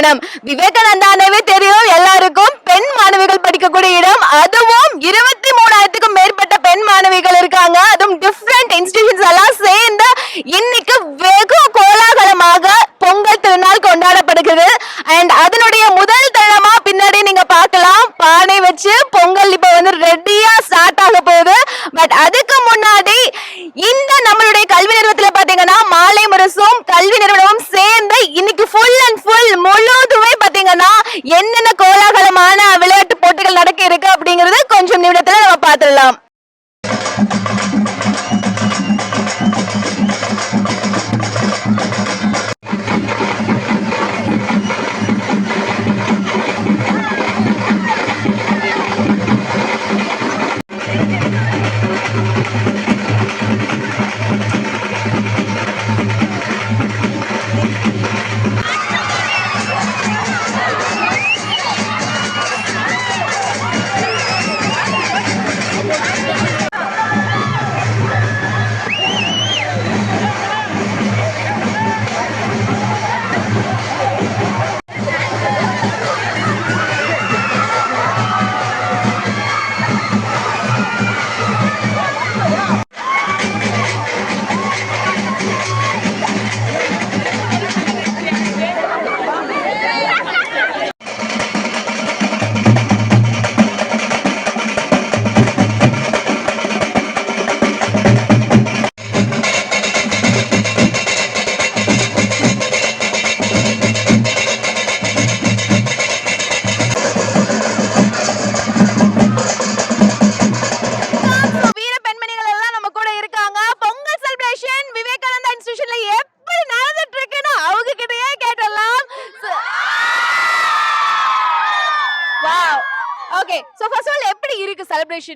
நிறுவனம். விவேகானந்தாவே தெரியும் எல்லாருக்கும், பெண் மாணவிகள் படிக்கக்கூடிய இடம். அதுவும் 23,000க்கும் மேற்பட்ட பெண் மாணவிகள் இருக்காங்க. அதுவும் டிஃப்ரெண்ட் இன்ஸ்டிடியூஷன்ஸ் எல்லாம் சேர்ந்து இன்னைக்கு வெகு கோலாகலமாக பொங்கல் திருநாள் கொண்டாடப்படுகிறது. அண்ட் அதனுடைய முதல் தளமா பின்னாடி நீங்க பார்க்கலாம், பானை வச்சு பொங்கல் இப்ப வந்து ரெடியா ஸ்டார்ட் ஆக போகுது. பட் அதுக்கு முன்னாடி இந்த நம்மளுடைய கல்வி நிறுவனத்துல பாத்தீங்கன்னா மாலை முரசும் கல்வி நிறுவனமும் சேர்ந்து இன்னைக்கு ஃபுல் அண்ட் ஃபுல் முழுதுமே பாத்தீங்கன்னா என்னென்ன கோலாகலமான விளையாட்டு போட்டிகள் நடக்க இருக்கு அப்படிங்கறது கொஞ்சம் நிமிடத்துல நம்ம பார்த்துடலாம்.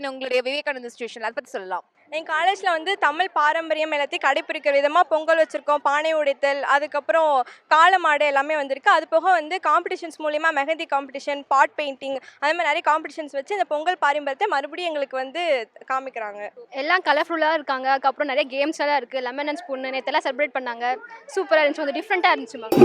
உங்களுடைய விவேகானந்தா இன்ஸ்டிடியூஷன் அதை பத்தி சொல்லலாம். எங்கள் காலேஜில் வந்து தமிழ் பாரம்பரியம் எல்லாத்தையும் கடைப்பிடிக்கிற விதமாக பொங்கல் வச்சுருக்கோம், பானை உடைத்தல், அதுக்கப்புறம் காளமாடு எல்லாமே வந்திருக்கு. அது போக வந்து காம்படிஷன்ஸ் மூலிமா மெஹந்தி காம்படிஷன், பாட் பெயிண்டிங், அது மாதிரி நிறைய காம்படிஷன்ஸ் வச்சு இந்த பொங்கல் பாரம்பரியத்தை மறுபடியும் எங்களுக்கு வந்து காமிக்கிறாங்க. எல்லாம் கலர்ஃபுல்லாக இருக்காங்க. அதுக்கப்புறம் நிறைய கேம்ஸ் எல்லாம் இருக்குது. லெமன் அண்ட் ஸ்பூன் நேற்றெல்லாம் செலிப்ரேட் பண்ணாங்க. சூப்பராக இருந்துச்சு, வந்து டிஃப்ரெண்ட்டாக இருந்துச்சு மேம்.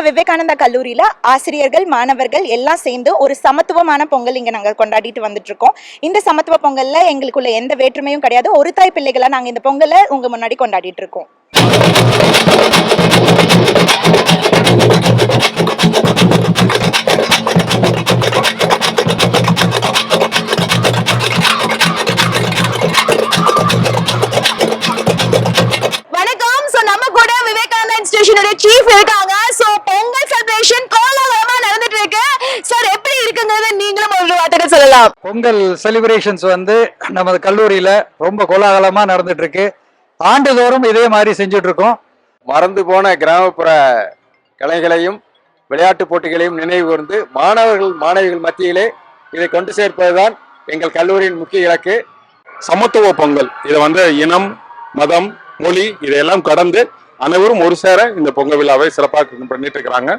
விவேகானந்தா கல்லூரியில ஆசிரியர்கள் மாணவர்கள் எல்லாம் சேர்ந்து ஒரு சமத்துவமான பொங்கல் இங்க நாங்க கொண்டாடிட்டு வந்துட்டு இருக்கோம். இந்த சமத்துவ பொங்கல்ல எங்களுக்குள்ள எந்த வேற்றுமையும் கிடையாது. ஒரு தாய் பிள்ளைகளா நாங்க இந்த பொங்கலை உங்க முன்னாடி கொண்டாடிட்டு இருக்கோம். வணக்கம். சோ நம்ம கூட விவேகானந்தா இன்ஸ்டிடியூஷனோட சீஃப் இருக்காங்க. சோ பொங்கல் செலிப்ரேஷன் கோலாகலமா நடந்துட்டு இருக்கு. சார் எப்படி இருக்குங்கிறத நீங்களும் ஒரு வார்த்தையில சொல்லலாம். பொங்கல் செலிப்ரேஷன்ஸ் வந்து நமது கல்லூரியில ரொம்ப கோலாகலமா நடந்துட்டு இருக்கு. ஆண்டுதோறும் இதே மாதிரி செஞ்சுட்டு இருக்கோம். மறந்து போன கிராமப்புற கலைகளையும் விளையாட்டு போட்டிகளையும் நினைவு கூர்ந்து மாணவர்கள் மாணவிகள் மத்தியிலே இதை கொண்டு சேர்ப்பதுதான் எங்கள் கல்லூரியின் முக்கிய இலக்கு. சமத்துவ பொங்கல், இதை வந்து இனம், மதம், மொழி இதையெல்லாம் கடந்து அனைவரும் ஒரு சேர இந்த பொங்கல் விழாவை சிறப்பாக பண்ணிட்டு இருக்கிறாங்க.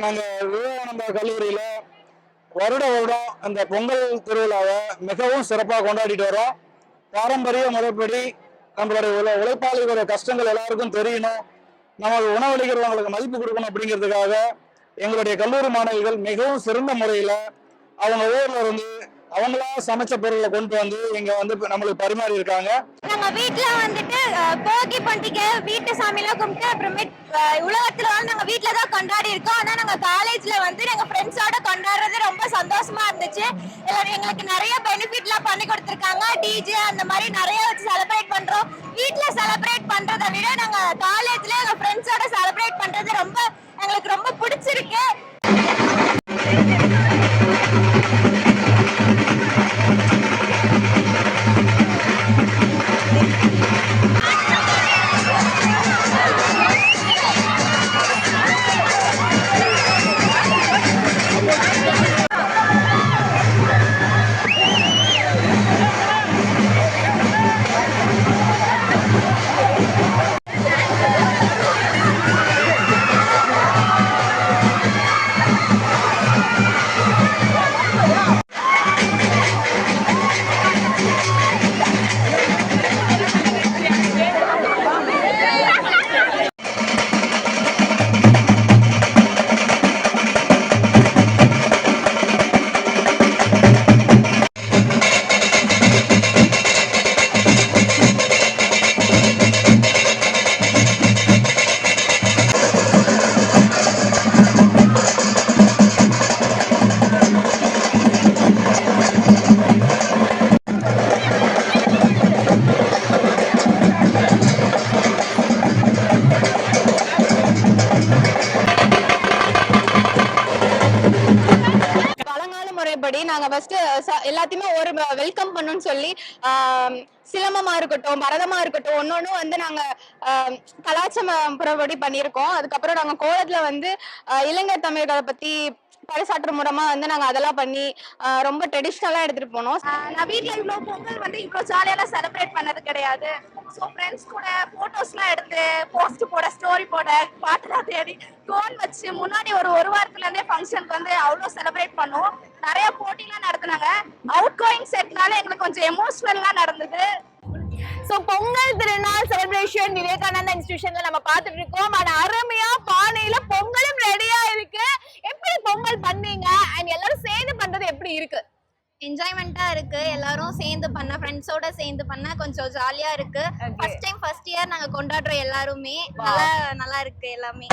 நாங்கள் விவேகானந்தா கல்லூரியில் வருடம் அந்த பொங்கல் திருவிழாவை மிகவும் சிறப்பாக கொண்டாடிட்டு வரோம். பாரம்பரிய முறைப்படி நம்மளுடைய உழைப்பாளிகளுடைய கஷ்டங்கள் எல்லாருக்கும் தெரியணும், நமக்கு உணவளிக்கிறவங்களுக்கு மதிப்பு கொடுக்கணும் அப்படிங்கிறதுக்காக எங்களுடைய கல்லூரி மாணவிகள் மிகவும் சிறந்த முறையில் அவங்க ஊர்ல இருந்து அவங்களா சமைச்ச பொருளை கொண்டு வந்து இங்க வந்து நம்மளுக்கு பரிமாறி இருக்காங்க. நாங்க வீட்டுல வந்துட்டு போகி பண்டிகை வீட்டு சாமியெல்லாம் கும்பிட்டு அப்புறமே உலகத்துல வந்து நாங்க வீட்டுல தான் கொண்டாடி இருக்கோம். ஆனா நாங்க காலேஜ்ல வந்து நாங்க ஃப்ரெண்ட்ஸோட கொண்டாடுறது ரொம்ப சந்தோஷமா இருந்துச்சு. எங்களுக்கு நிறைய பெனிஃபிட் எல்லாம் பண்ணி கொடுத்துருக்காங்க. டிஜே அந்த மாதிரி நிறைய வச்சு செலிப்ரேட் பண்றோம். வீட்டுல செலிப்ரேட் பண்றதை விட நாங்க காலேஜ்ல எங்க ஃப்ரெண்ட்ஸோட செலிப்ரேட் பண்றது எங்களுக்கு ரொம்ப பிடிச்சிருக்கு. படி நாங்க ஃபர்ஸ்ட் எல்லாத்தையுமே ஒரு வெல்கம் பண்ணணும்னு சொல்லி சிலம்பமா இருக்கட்டும், பரதமா இருக்கட்டும், ஒன்னொன்னும் வந்து நாங்க கலாச்சாரப்படி பண்ணியிருக்கோம். அதுக்கப்புறம் நாங்க கோலத்துல வந்து இளைஞர் தமிழர்களை பத்தி பறைசாற்று மூலமா வந்து நாங்க அதெல்லாம் பண்ணி ரொம்ப ட்ரெடிஷ்னலா எடுத்துட்டு போனோம். நான் வீட்டுல இவ்வளவு பொங்கல் வந்து இவ்வளவு ஜாலியெல்லாம் செலிப்ரேட் பண்ணது கிடையாது. ஸோ ஃப்ரெண்ட்ஸ் கூட போட்டோஸ்லாம் எடுத்து போஸ்ட் போட, ஸ்டோரி போட, பாட்டுலாம் தேடி கோல் வச்சு முன்னாடி ஒரு வாரத்துல இருந்தே ஃபங்க்ஷனுக்கு வந்து அவ்வளோ செலிப்ரேட் பண்ணுவோம். நிறைய போட்டிலாம் நடத்துனாங்க. அவுட் கோயிங் செட்னால எங்களுக்கு கொஞ்சம் எமோஷனல்லாம் நடந்தது. சோ பொங்கல் திருநாள் செலிப்ரேஷன் விவேகானந்தா இன்ஸ்டிடியூஷன்ல நம்ம பார்த்துட்டு இருக்கோம். ஆனா அருமையா பானையில பொங்கலும் ரெடியா இருக்கு. எப்படி பொங்கல் பண்ணீங்க அண்ட் எல்லாரும் சேர்ந்து பண்றது எப்படி இருக்கு? என்ஜாய்மெண்டா இருக்கு. எல்லாரும் சேர்ந்து பண்ண, ஃப்ரெண்ட்ஸோட சேர்ந்து பண்ண கொஞ்சம் ஜாலியா இருக்கு. ஃபர்ஸ்ட் இயர் நாங்க கொண்டாடுறோம் எல்லாருமே. நல்லா இருக்கு எல்லாமே.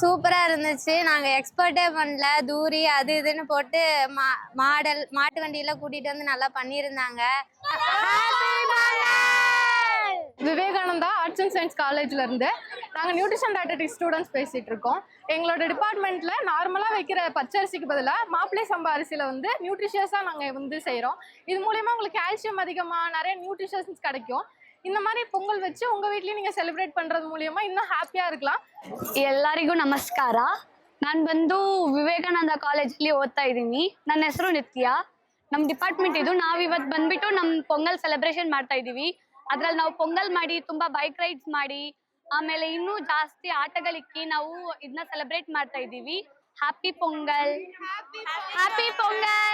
சூப்பரா இருந்துச்சு. நாங்க எக்ஸ்பர்ட்டே பண்ணல, தூரி அது இதுன்னு போட்டு மாட்டு வண்டியில கூட்டிட்டு வந்து நல்லா பண்ணியிருந்தாங்க. விவேகானந்தா ஆர்ட்ஸ் அண்ட் சயின்ஸ் காலேஜ்ல இருந்து நாங்கள் நியூட்ரிஷன் டயட்டடிக்ஸ் ஸ்டூடெண்ட்ஸ் பேசிட்டு இருக்கோம். எங்களோட டிபார்ட்மெண்ட்ல நார்மலாக வைக்கிற பச்சரிசிக்கு பதிலாக மாப்பிள்ளை சம்பா அரிசியில் வந்து நியூட்ரிஷியஸாக நாங்கள் வந்து செய்கிறோம். இது மூலயமா உங்களுக்கு கால்சியம் அதிகமாக நிறைய நியூட்ரிஷன்ஸ் கிடைக்கும். இந்த மாதிரி பொங்கல் வச்சு உங்கள் வீட்லேயும் நீங்கள் செலிப்ரேட் பண்ணுறது மூலியமாக இன்னும் ஹாப்பியாக இருக்கலாம். ಎಲ್ಲರಿಗೂ ನಮಸ್ಕಾರ. ನಾನು ಬಂದು ವಿವೇಕಾನಂದ ಕಾಲೇಜಲ್ಲಿ ಓದ್ತಾ ಇದ್ದೀನಿ. ನನ್ನ ಹೆಸರು ನಿತ್ಯ. ನಮ್ಮ ಡಿಪಾರ್ಟ್ಮೆಂಟ್ ಇದು. ನಾವಿವತ್ತು ಬಂದ್ಬಿಟ್ಟು ನಮ್ಮ ಪೊಂಗಲ್ ಸೆಲೆಬ್ರೇಷನ್ ಮಾಡ್ತಾ ಇದ್ದೀವಿ. ಅದ್ರಲ್ಲಿ ನಾವು ಪೊಂಗಲ್ ಮಾಡಿ ತುಂಬಾ ಬೈಕ್ ರೈಡ್ಸ್ ಮಾಡಿ ಆಮೇಲೆ ಇನ್ನೂ ಜಾಸ್ತಿ ಆಟಗಳಿಕ್ಕಿ ನಾವು ಇದನ್ನ ಸೆಲೆಬ್ರೇಟ್ ಮಾಡ್ತಾ ಇದ್ದೀವಿ. Happy pongal, happy pongal.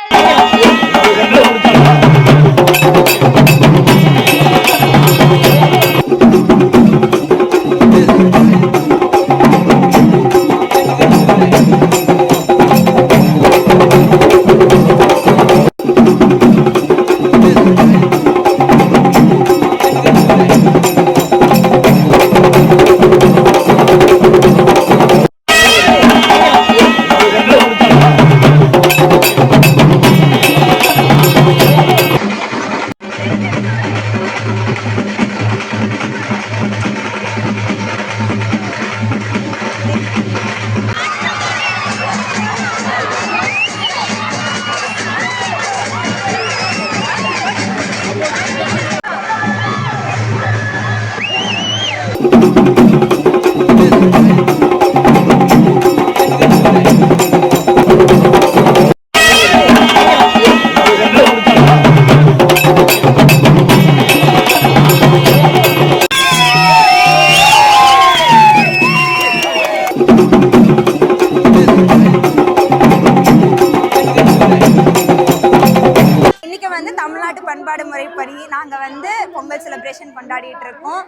தமிழ்நாட்டு பண்பாடு முறைப்படி நாங்கள் வந்து பொங்கல் செலிப்ரேஷன் கொண்டாடிட்டு இருக்கோம்.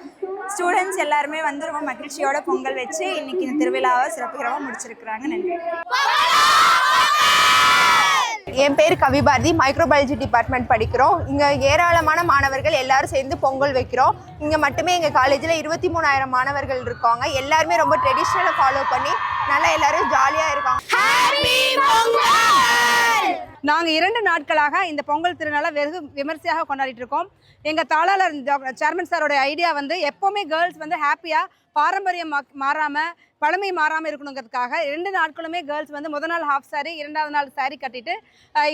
ஸ்டூடெண்ட்ஸ் எல்லாருமே வந்து ரொம்ப மகிழ்ச்சியோட பொங்கல் வச்சு இன்னைக்கு இந்த திருவிழாவை சிறப்புகரமாக முடிச்சிருக்கிறாங்க. நன்றி. என் பேர் கவிபாரதி. மைக்ரோபயாலஜி டிபார்ட்மெண்ட் படிக்கிறோம். இங்கே ஏராளமான மாணவர்கள் எல்லாரும் சேர்ந்து பொங்கல் வைக்கிறோம். இங்கே மட்டுமே எங்கள் காலேஜில் 23,000 மாணவர்கள் இருக்காங்க. எல்லாருமே ரொம்ப ட்ரெடிஷ்னலை ஃபாலோ பண்ணி நல்லா எல்லாரும் ஜாலியாக இருக்காங்க. நாங்கள் 2 நாட்களாக இந்த பொங்கல் திருநாளை வெகு விமர்சையாக கொண்டாடிட்டு இருக்கோம். எங்கள் தாளாளர் சேர்மன் சாரோட ஐடியா வந்து எப்போவுமே கேர்ள்ஸ் வந்து ஹாப்பியாக பாரம்பரியம் மாறாமல் பழமை மாறாமல் இருக்கணுங்கிறதுக்காக 2 நாட்களுமே கேர்ள்ஸ் வந்து முதல் நாள் ஹாஃப் சாரி, 2வது நாள் சாரி கட்டிட்டு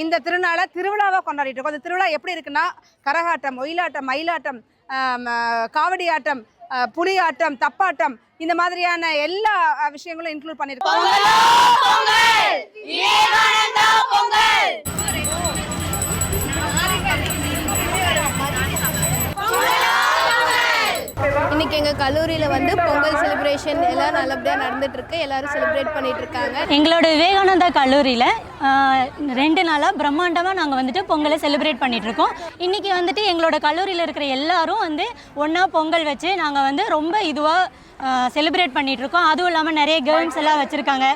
இந்த திருவிழாவாக கொண்டாடிட்டு இருக்கோம். அந்த திருவிழா எப்படி இருக்குன்னா கரகாட்டம், ஒயிலாட்டம், மயிலாட்டம், காவடி ஆட்டம், புலி ஆட்டம், தப்பாட்டம், இந்த மாதிரியான எல்லா விஷயங்களும் இன்க்ளூட் பண்ணியிருக்கோம். இன்னைக்கு எங்கள் கல்லூரியில் வந்து பொங்கல் செலிப்ரேஷன் எல்லாம் நல்லபடியாக நடந்துட்டு இருக்கு. எல்லாரும் செலிப்ரேட் பண்ணிட்டு இருக்காங்க. எங்களோட விவேகானந்தா கல்லூரியில் 2 நாளாக பிரம்மாண்டமாக நாங்கள் வந்துட்டு பொங்கலை செலிப்ரேட் பண்ணிட்டு இருக்கோம். இன்றைக்கி வந்துட்டு எங்களோட கல்லூரியில் இருக்கிற எல்லாரும் வந்து ஒன்றா பொங்கல் வச்சு நாங்கள் வந்து ரொம்ப இதுவாக செலிப்ரேட் பண்ணிட்டு இருக்கோம். அதுவும் இல்லாமல் நிறைய கேம்ஸ் எல்லாம் வச்சுருக்காங்க.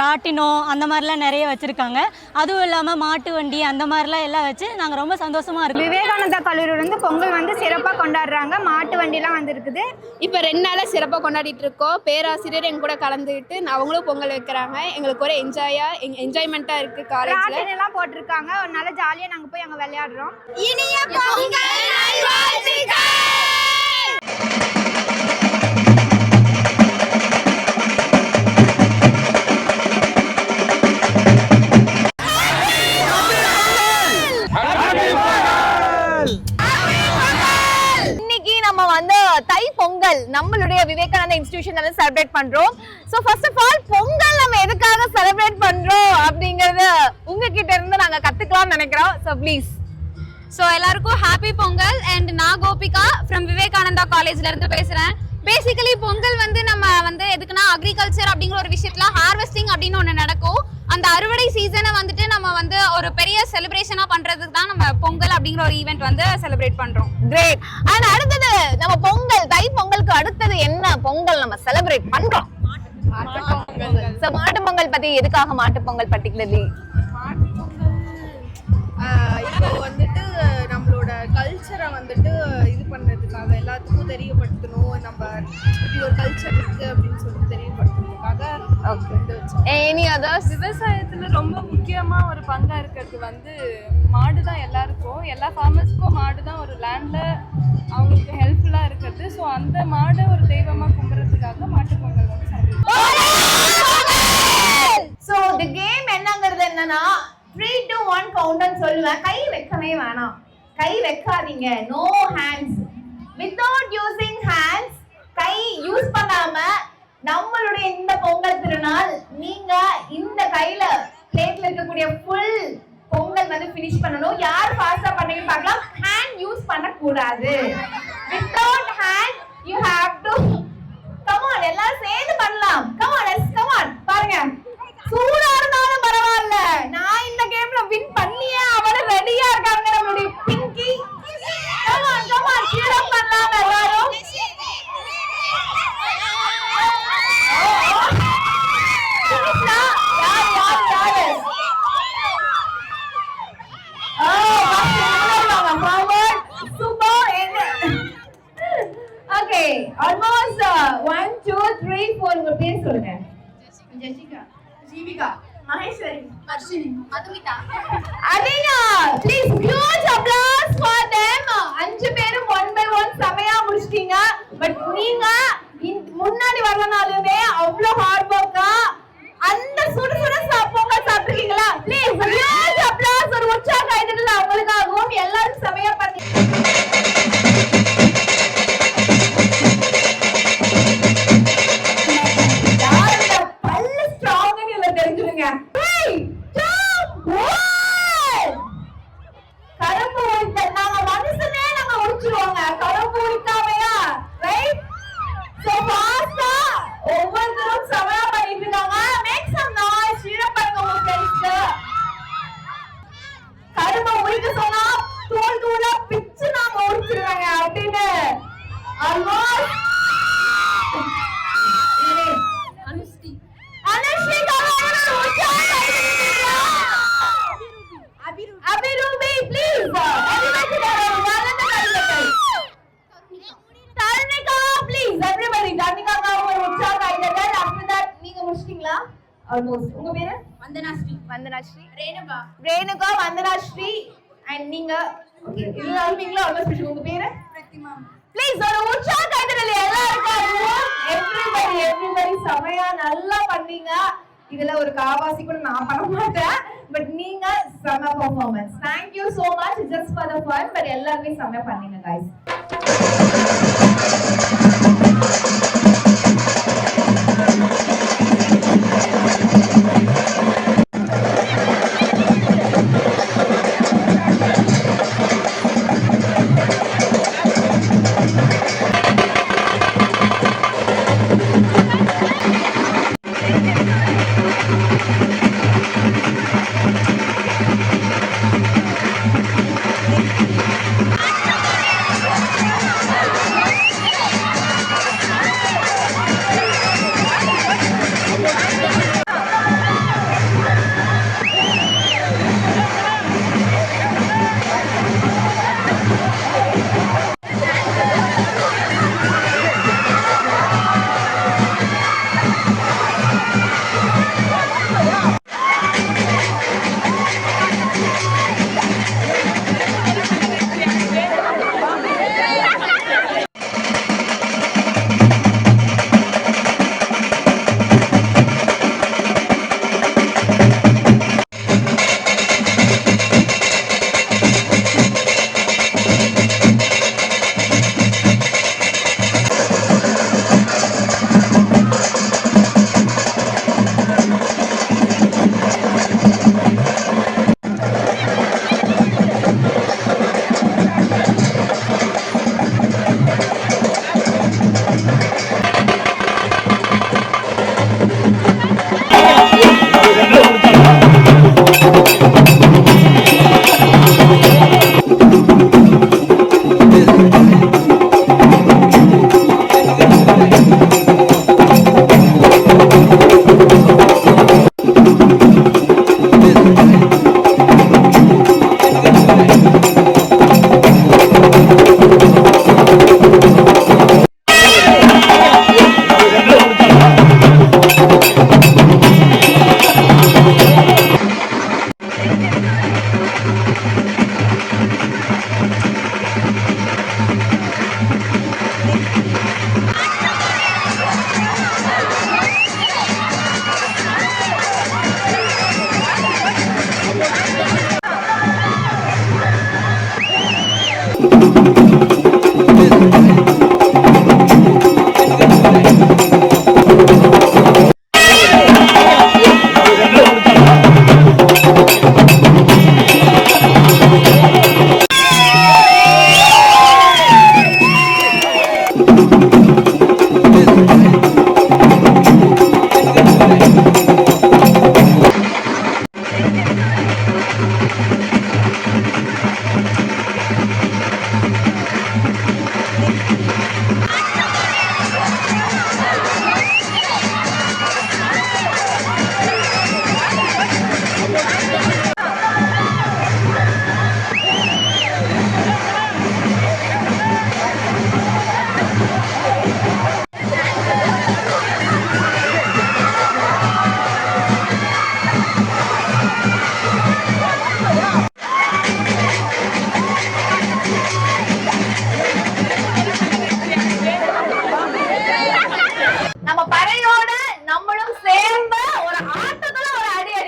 ராட்டினம் அந்த மாதிரிலாம் நிறைய வச்சுருக்காங்க. அதுவும் இல்லாமல் மாட்டு வண்டி அந்த மாதிரிலாம் எல்லாம் வச்சு நாங்கள் ரொம்ப சந்தோஷமாக இருக்கோம். விவேகானந்தா கல்லூரியில் வந்து பொங்கல் வந்து சிறப்பாக கொண்டாடுறாங்க. மாட்டு வண்டிலாம் வந்துருக்குது. இப்போ 2 நாளாக சிறப்பாக கொண்டாடிட்டு இருக்கோம். பேராசிரியர் எங்க கூட கலந்துக்கிட்டு அவங்களும் பொங்கல் வைக்கிறாங்க. எங்களுக்கு ஒரு என்ஜாய்மெண்ட்டாக இருக்குது. காலேஜில் எல்லாம் போட்டிருக்காங்க. ஒரு நாள் ஜாலியாக நாங்கள் போய் அங்கே விளையாடுறோம். இனிய பொங்கல் நல்வாழ்த்துக்கள். தை பொங்கல் நம்மளுடைய விவேகானந்தா இன்ஸ்டிடியூஷன்ல செலிப்ரேட் பண்றோம். So first of all Pongal நம்ம எதுக்காக செலிப்ரேட் பண்றோம் அப்படிங்கறது உங்ககிட்ட இருந்து நாங்க கத்துக்கலாம்னு நினைக்கிறோம். So please. ஸோ எல்லாருக்கும் ஹாப்பி பொங்கல். அண்ட் நான் கோபிகா ஃப்ரம் விவேகானந்தா காலேஜ்ல இருந்து பேசுறேன். பேசிக்கலி பொங்கல் வந்து நம்ம வந்து எதுக்குன்னா அக்ரிகல்ச்சர் அப்படிங்கிற ஒரு விஷயத்துல ஹார்வெஸ்டிங் அப்படின்னு ஒன்று நடக்கும். அந்த அறுவடை சீசனை வந்துட்டு நம்ம வந்து ஒரு பெரிய செலிப்ரேஷனா பண்றதுக்கு தான் நம்ம பொங்கல் அப்படிங்கிற ஒரு ஈவெண்ட் வந்து செலிப்ரேட் பண்றோம். கிரேட். அண்ட் அடுத்தது நம்ம பொங்கல், தை பொங்கலுக்கு அடுத்தது என்ன பொங்கல் நம்ம செலிப்ரேட் பண்றோம்? சோ மாட்டு பொங்கல் பத்தி எதுக்காக மாட்டு பொங்கல் பர்టిక్యులர்லி? இப்போ வந்துட்டு நம்மளோட கல்ச்சரை வந்துட்டு இது பண்ணுறதுக்காக எல்லாத்துக்கும் தெரியப்படுத்தணும். நம்ம இப்படி ஒரு கல்ச்சர் இருக்கு அப்படின்னு சொல்லிட்டு தெரியப்படுத்துறதுக்காக விவசாயத்துல ரொம்ப முக்கியமா ஒரு பங்கா இருக்கிறது வந்து மாடு தான். எல்லாருக்கும் எல்லா ஃபார்மர்ஸ்க்கும் மாடு தான் ஒரு லேண்ட்ல அவங்களுக்கு ஹெல்ப்ஃபுல்லா இருக்கிறது. ஸோ அந்த மாடை ஒரு தெய்வமா கும்பிட்றதுக்காக மாட்டு பொங்கல் வந்து சோ தி கேம் என்னங்கிறது என்னன்னா 3 to 1 கவுண்ட்னு சொல்லுவேன். கை வைக்கவே வேணாம், கை வைக்காதீங்க. No hands. Without using hands, கை யூஸ் பண்ணாம நம்மளுடைய இந்த பொங்கல் திருநாள் நீங்க இந்த கையில பிளேட்ல இருக்கக்கூடிய ஃபுல் பொங்கல் வந்து finish பண்ணணும். யார் ஃபாஸ்டா பண்ணீங்கன்னு பார்க்கலாம். ஹேண்ட் யூஸ் பண்ண கூடாது. Without hand you have to come on எல்லாரும் சேர்ந்து பண்ணலாம். come on let's come on பாருங்க. சூடா இருந்தாலும் பரவாயில்ல. நான் இந்த கேம்ல வின் பண்ணியே அவள ரெடியா இருக்காங்க நம்மளுடைய Pinki. come on cheer up பண்ணலாம் எல்லாரும். Almost 1 2 3 4 உங்க பேர் சொல்லுங்க. ஜெசிகா, ஜீவிகா, மகேஸ்வரி, வர்ஷினி, மதுமிதா. அடியா please huge applause for them. அஞ்சு பேரும் 1 by 1 சமையா முடிச்சிட்டீங்க. பட் நீங்க முன்னாடி வரனாலுமே அவ்ளோ ஹார்ட் வர்க்கா அந்த சுடு பொங்கல் சாப்பிட்டீங்களா? ப்ளீஸ் huge applause ஒரு உற்சாக கைதட்டல் அவங்களுக்காகவும் எல்லாரும் சமையா பண்ணி ஆல்மோஸ்ட். உங்க பேரு? வந்தனாஸ்ரீ. வந்தனாஸ்ரீ. ரேணுகா. ரேணுகா, வந்தனாஸ்ரீ. அண்ட் நீங்க ஓகே எல்லாரும் நீங்க ஆல்மோஸ்ட். உங்க பேரு? பிரதிமா. ப்ளீஸ் ஒரு உற்சாக கைதட்டல் எல்லாருக்கும். எவ்ரிபடி சமையா நல்லா பண்ணீங்க. இதுல ஒரு காவாசி கூட நான் பண்ண மாட்டேன். பட் நீங்க செம performance. Thank you so much just for the fun. But எல்லாருமே செம பண்ணீங்க guys.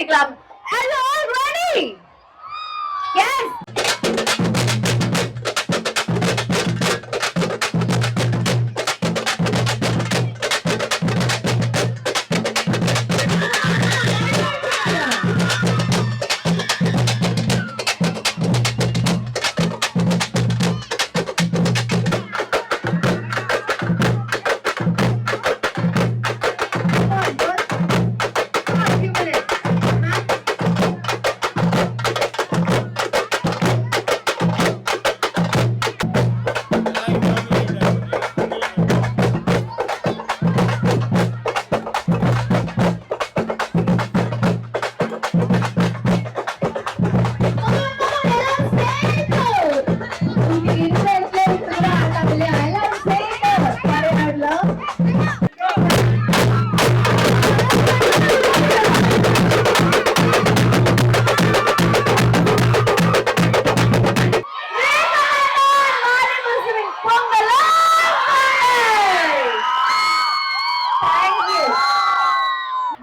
ஆரம்பிக்கலாம். Are you all ready? Yes.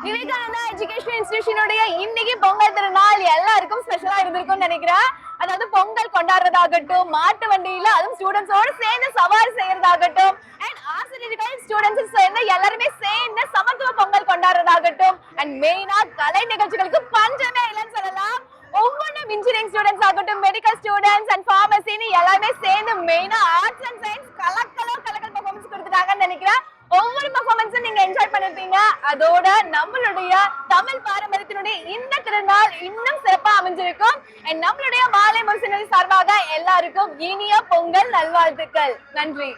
Vivekananda educational இன்ஸ்டிடியூஷனுடைய இன்னைக்கு பொங்கல் திருநாள் எல்லாருக்கும் ஸ்பெஷலா இருந்திருக்கும்னு நினைக்கிறேன். அதாவது பொங்கல் கொண்டாடுறதாகட்டும், மாட்டு வண்டியில அதுவும் ஸ்டூடெண்ட்ஸோட சேர்ந்து சவாரி செய்யறதாகட்டும், அண்ட் ஆசிரியர்கள் ஸ்டூடெண்ட்ஸ் சேர்ந்து எல்லாருமே சேர்ந்து சமத்துவ பொங்கல் கொண்டாடுறதாகட்டும், அண்ட் மெயினா கலை நிகழ்ச்சிகளுக்கு பஞ்சமே இல்லைன்னு சொல்லலாம். ஒவ்வொன்றும் இன்ஜினியரிங் ஸ்டூடெண்ட்ஸ் ஆகட்டும், மெடிக்கல் ஸ்டூடெண்ட்ஸ் அண்ட் ஃபார்மசின்னு எல்லாமே சேர்ந்து மெயினா arts and science Kalakkal performance கொடுத்துட்டாங்கன்னு நினைக்கிறேன். ஒவ்வொரு பெர்ஃபார்மன்ஸும் நீங்க என்ஜாய் பண்ணிருப்பீங்க. அதோட நம்மளுடைய தமிழ் பாரம்பரியத்தினுடைய இந்த திருநாள் இன்னும் சிறப்பா அமைஞ்சிருக்கும். and நம்மளுடைய மாலை முரசு சார்பாக எல்லாருக்கும் இனிய பொங்கல் நல்வாழ்த்துக்கள். நன்றி.